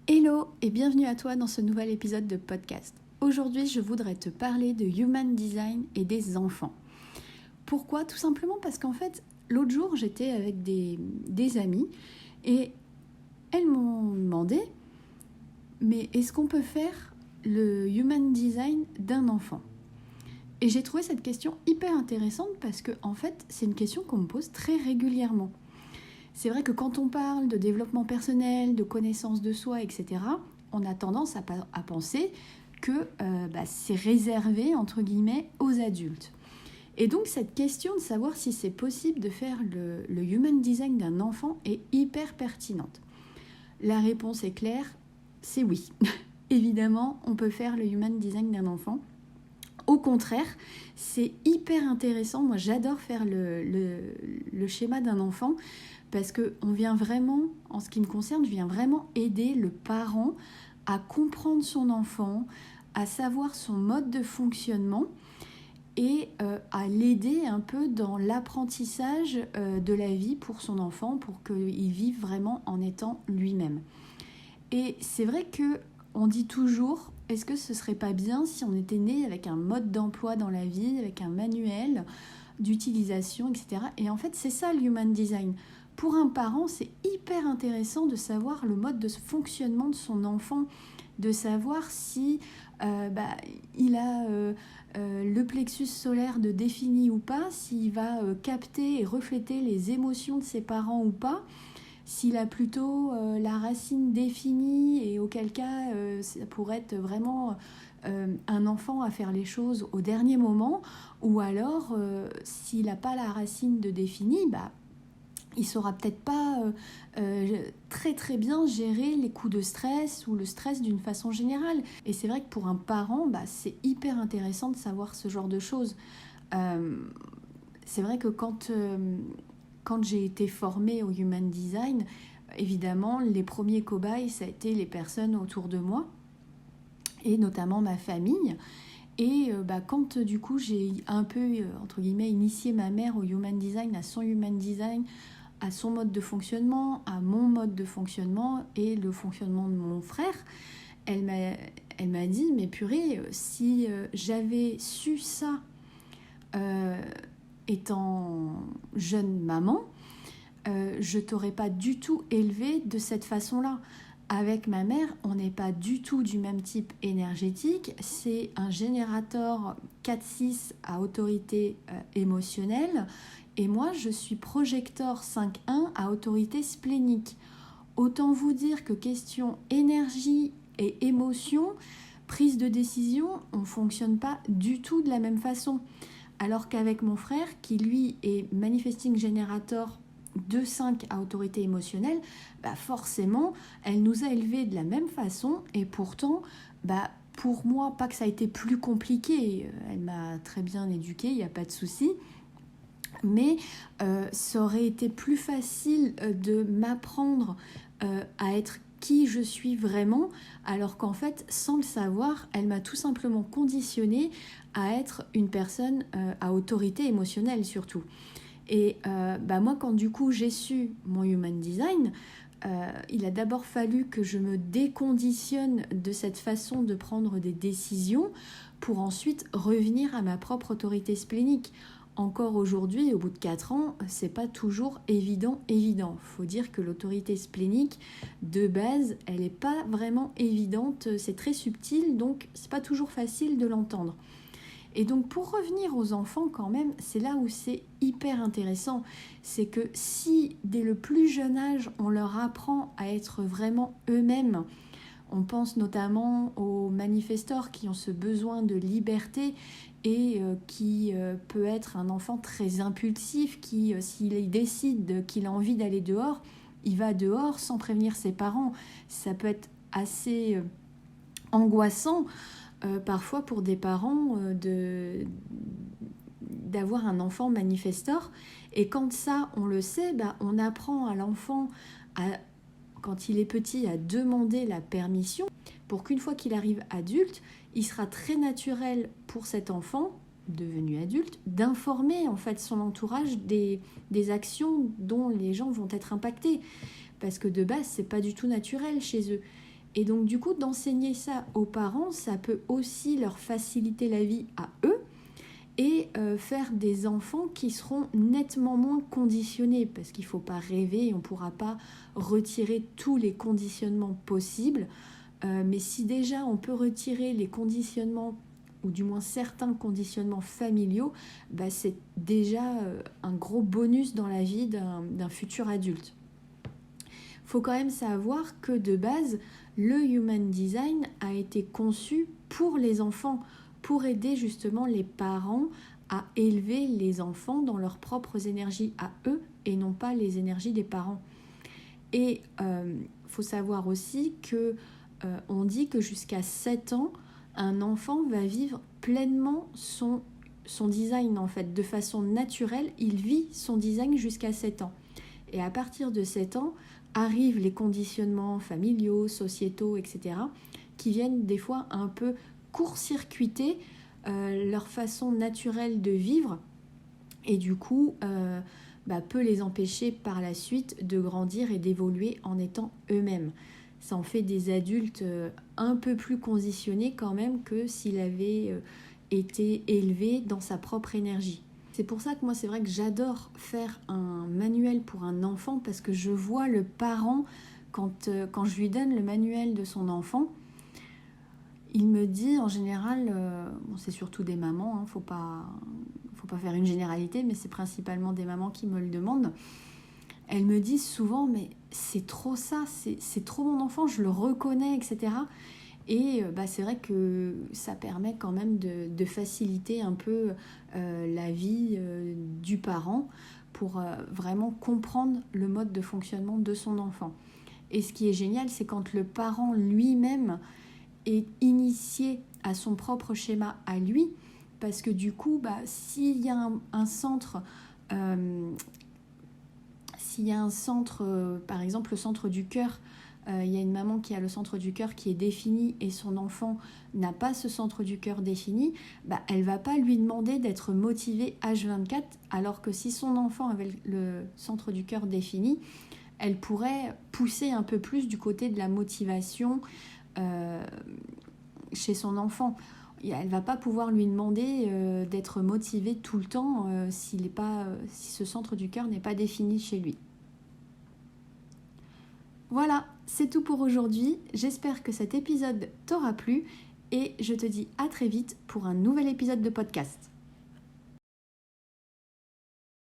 Hello et bienvenue à toi dans ce nouvel épisode de podcast. Aujourd'hui, je voudrais te parler de Human Design et des enfants. Pourquoi ? Tout simplement parce qu'en fait, l'autre jour, j'étais avec des amis et elles m'ont demandé « Mais est-ce qu'on peut faire le Human Design d'un enfant ?» Et j'ai trouvé cette question hyper intéressante parce que en fait, c'est une question qu'on me pose très régulièrement. C'est vrai que quand on parle de développement personnel, de connaissance de soi, etc., on a tendance à penser que c'est réservé, entre guillemets, aux adultes. Et donc cette question de savoir si c'est possible de faire le Human Design d'un enfant est hyper pertinente. La réponse est claire, c'est oui. Évidemment, on peut faire le Human Design d'un enfant. Au contraire, c'est hyper intéressant. Moi, j'adore faire le schéma d'un enfant parce qu'on vient vraiment, en ce qui me concerne, je viens vraiment aider le parent à comprendre son enfant, à savoir son mode de fonctionnement et à l'aider un peu dans l'apprentissage de la vie pour son enfant, pour qu'il vive vraiment en étant lui-même. Et c'est vrai qu'on dit toujours, est-ce que ce serait pas bien si on était né avec un mode d'emploi dans la vie, avec un manuel d'utilisation, etc. Et en fait, c'est ça le Human Design. Pour un parent, c'est hyper intéressant de savoir le mode de fonctionnement de son enfant, de savoir si il a le plexus solaire de défini ou pas, s'il va capter et refléter les émotions de ses parents ou pas, s'il a plutôt la racine définie et auquel cas ça pourrait être vraiment un enfant à faire les choses au dernier moment, ou alors s'il n'a pas la racine de définie, il saura peut-être pas très très bien gérer les coups de stress ou le stress d'une façon générale. Et c'est vrai que pour un parent, c'est hyper intéressant de savoir ce genre de choses. C'est vrai que quand j'ai été formée au Human Design, évidemment, les premiers cobayes, ça a été les personnes autour de moi, et notamment ma famille. Et quand du coup j'ai un peu, entre guillemets, initié ma mère au Human Design, à son Human Design, à son mode de fonctionnement, à mon mode de fonctionnement et le fonctionnement de mon frère, elle m'a dit, mais purée, si j'avais su ça étant jeune maman, je t'aurais pas du tout élevée de cette façon-là. Avec ma mère, on n'est pas du tout du même type énergétique. C'est un générateur 4-6 à autorité émotionnelle. Et moi, je suis projecteur 5-1 à autorité splénique. Autant vous dire que question énergie et émotion, prise de décision, on ne fonctionne pas du tout de la même façon. Alors qu'avec mon frère, qui lui est manifesting generator 2-5 à autorité émotionnelle, forcément, elle nous a élevés de la même façon. Et pourtant, pour moi, pas que ça a été plus compliqué, elle m'a très bien éduquée, il n'y a pas de souci. Mais ça aurait été plus facile de m'apprendre à être qui je suis vraiment, alors qu'en fait, sans le savoir, elle m'a tout simplement conditionnée à être une personne à autorité émotionnelle surtout. Et moi, quand du coup j'ai su mon Human Design, il a d'abord fallu que je me déconditionne de cette façon de prendre des décisions pour ensuite revenir à ma propre autorité splénique. Encore aujourd'hui, au bout de 4 ans, c'est pas toujours évident. Faut dire que l'autorité splénique, de base, elle n'est pas vraiment évidente, c'est très subtil, donc c'est pas toujours facile de l'entendre. Et donc pour revenir aux enfants quand même, c'est là où c'est hyper intéressant. C'est que si dès le plus jeune âge, on leur apprend à être vraiment eux-mêmes, on pense notamment aux manifestors qui ont ce besoin de liberté et qui peut être un enfant très impulsif qui, s'il décide qu'il a envie d'aller dehors, il va dehors sans prévenir ses parents. Ça peut être assez angoissant parfois pour des parents d'avoir un enfant manifestor. Et quand ça, on le sait, on apprend à l'enfant, quand il est petit, à demander la permission pour qu'une fois qu'il arrive adulte, il sera très naturel pour cet enfant devenu adulte d'informer en fait son entourage des actions dont les gens vont être impactés, parce que de base c'est pas du tout naturel chez eux. Et donc du coup, d'enseigner ça aux parents, ça peut aussi leur faciliter la vie à eux et faire des enfants qui seront nettement moins conditionnés, parce qu'il ne faut pas rêver, on ne pourra pas retirer tous les conditionnements possibles, mais si déjà on peut retirer les conditionnements, ou du moins certains conditionnements familiaux, bah c'est déjà un gros bonus dans la vie d'un futur adulte. Il faut quand même savoir que de base, le Human Design a été conçu pour les enfants, pour aider justement les parents à élever les enfants dans leurs propres énergies à eux et non pas les énergies des parents. Et faut savoir aussi que on dit que jusqu'à 7 ans, un enfant va vivre pleinement son design en fait, de façon naturelle. Il vit son design jusqu'à 7 ans. Et à partir de 7 ans, arrivent les conditionnements familiaux, sociétaux, etc., qui viennent des fois un peu court-circuiter leur façon naturelle de vivre et du coup peut les empêcher par la suite de grandir et d'évoluer en étant eux-mêmes. Ça en fait des adultes un peu plus conditionnés quand même que s'il avait été élevé dans sa propre énergie. C'est pour ça que moi, c'est vrai que j'adore faire un manuel pour un enfant, parce que je vois le parent, quand je lui donne le manuel de son enfant, il me dit en général, c'est surtout des mamans, faut pas faire une généralité, mais c'est principalement des mamans qui me le demandent. Elles me disent souvent, mais c'est trop ça, c'est trop mon enfant, je le reconnais, etc. Et c'est vrai que ça permet quand même de faciliter un peu la vie du parent pour vraiment comprendre le mode de fonctionnement de son enfant. Et ce qui est génial, c'est quand le parent lui-même est initié à son propre schéma à lui, parce que du coup, s'il y a un centre... s'il y a un centre, par exemple le centre du cœur, il y a une maman qui a le centre du cœur qui est défini et son enfant n'a pas ce centre du cœur défini, elle ne va pas lui demander d'être motivé H24, alors que si son enfant avait le centre du cœur défini, elle pourrait pousser un peu plus du côté de la motivation chez son enfant. Elle ne va pas pouvoir lui demander d'être motivé tout le temps si ce centre du cœur n'est pas défini chez lui. Voilà, c'est tout pour aujourd'hui. J'espère que cet épisode t'aura plu et je te dis à très vite pour un nouvel épisode de podcast.